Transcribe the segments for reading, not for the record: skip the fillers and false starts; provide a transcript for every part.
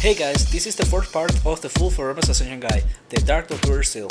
Hey guys, this is the fourth part of the full Ferumbras Ascension guide, the Dark Doctor Seal.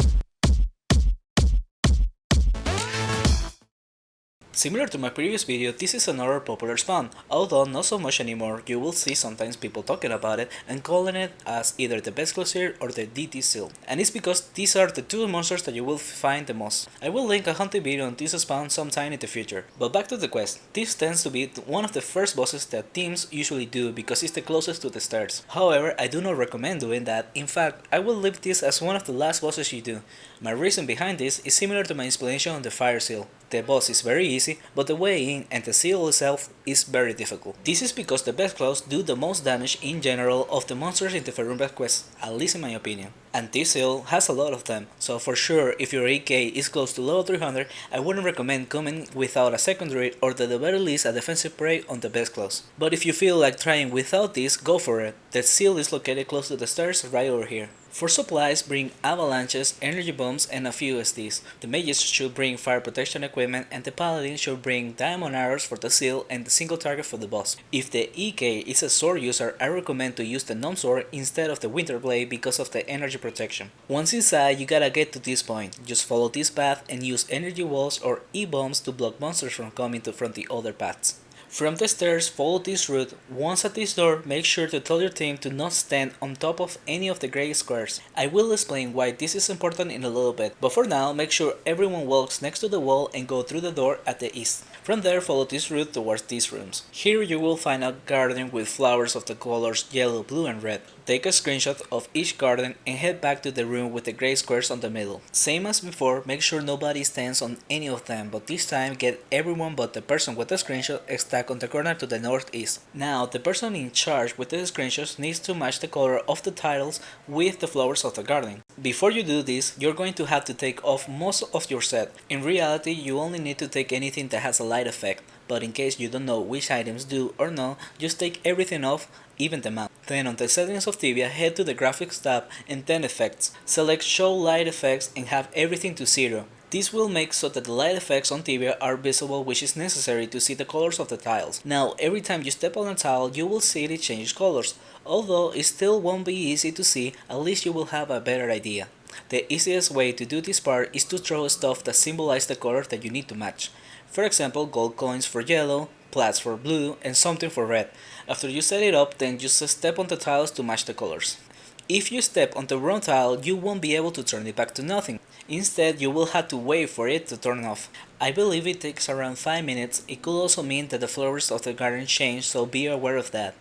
Similar to my previous video, this is another popular spawn, although not so much anymore. You will see sometimes people talking about it and calling it as either the Vexclaw Seal or the DT Seal. And it's because these are the two monsters that you will find the most. I will link a hunting video on this spawn sometime in the future. But back to the quest, this tends to be one of the first bosses that teams usually do because it's the closest to the stars. However, I do not recommend doing that. In fact, I will leave this as one of the last bosses you do. My reason behind this is similar to my explanation on the Fire Seal. The boss is very easy, but the way in and the seal itself is very difficult. This is because the Vexclaws do the most damage in general of the monsters in the Ferumbras quest, at least in my opinion. And this seal has a lot of them, so for sure if your AK is close to level 300, I wouldn't recommend coming without a secondary or at the very least a defensive prey on the Vexclaws. But if you feel like trying without this, go for it. The seal is located close to the stairs right over here. For supplies, bring avalanches, energy bombs, and a few STs. The mages should bring fire protection equipment, and the paladin should bring diamond arrows for the seal and the single target for the boss. If the EK is a sword user, I recommend to use the non-sword instead of the winter blade because of the energy protection. Once inside, you gotta get to this point. Just follow this path and use energy walls or E-bombs to block monsters from coming from the other paths. From the stairs, follow this route. Once at this door, make sure to tell your team to not stand on top of any of the grey squares. I will explain why this is important in a little bit, but for now, make sure everyone walks next to the wall and go through the door at the east. From there, follow this route towards these rooms. Here you will find a garden with flowers of the colors yellow, blue and red. Take a screenshot of each garden and head back to the room with the grey squares on the middle. Same as before, make sure nobody stands on any of them, but this time get everyone but the person with the screenshot stacked on the corner to the northeast. Now, the person in charge with the screenshots needs to match the color of the tiles with the flowers of the garden. Before you do this, you're going to have to take off most of your set. In reality, you only need to take anything that has a light effect, but in case you don't know which items do or no, just take everything off, even the map. Then on the settings of Tibia, head to the graphics tab and then effects. Select show light effects and have everything to 0. This will make so that the light effects on Tibia are visible, which is necessary to see the colors of the tiles. Now every time you step on a tile, you will see it change colors. Although it still won't be easy to see, at least you will have a better idea. The easiest way to do this part is to throw stuff that symbolize the color that you need to match. For example, gold coins for yellow, plats for blue, and something for red. After you set it up, then just step on the tiles to match the colors. If you step on the wrong tile, you won't be able to turn it back to nothing. Instead, you will have to wait for it to turn off. I believe it takes around 5 minutes. It could also mean that the flowers of the garden change, so be aware of that.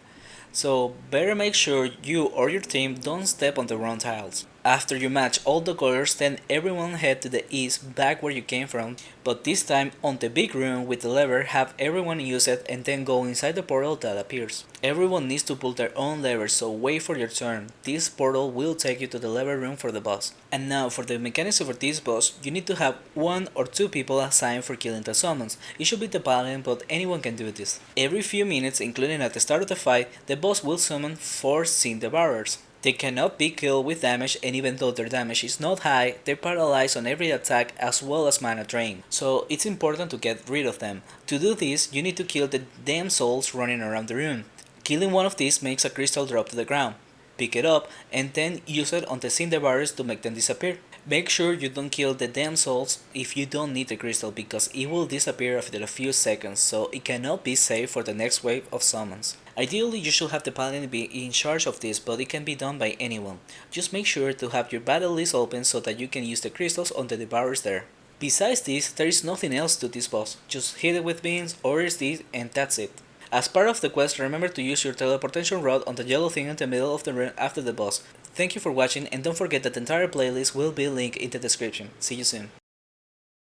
So better make sure you or your team don't step on the wrong tiles. After you match all the colors, then everyone head to the east, back where you came from, but this time on the big room with the lever, have everyone use it and then go inside the portal that appears. Everyone needs to pull their own lever, so wait for your turn. This portal will take you to the lever room for the boss. And now for the mechanics for this boss, you need to have 1 or 2 people assigned for killing the summons. It should be the paladin, but anyone can do this. Every few minutes, including at the start of the fight, the boss will summon 4 Sin Devourers. They cannot be killed with damage, and even though their damage is not high, they paralyze on every attack as well as mana drain, so it's important to get rid of them. To do this, you need to kill the damn souls running around the room. Killing one of these makes a crystal drop to the ground. Pick it up and then use it on the Sin Devourers to make them disappear. Make sure you don't kill the damn souls if you don't need the crystal, because it will disappear after a few seconds, so it cannot be saved for the next wave of summons. Ideally, you should have the paladin be in charge of this, but it can be done by anyone. Just make sure to have your battle list open so that you can use the crystals on the devourers there. Besides this, there is nothing else to this boss. Just hit it with beans or SD and that's it. As part of the quest, remember to use your teleportation rod on the yellow thing in the middle of the room after the boss. Thank you for watching, and don't forget that the entire playlist will be linked in the description. See you soon.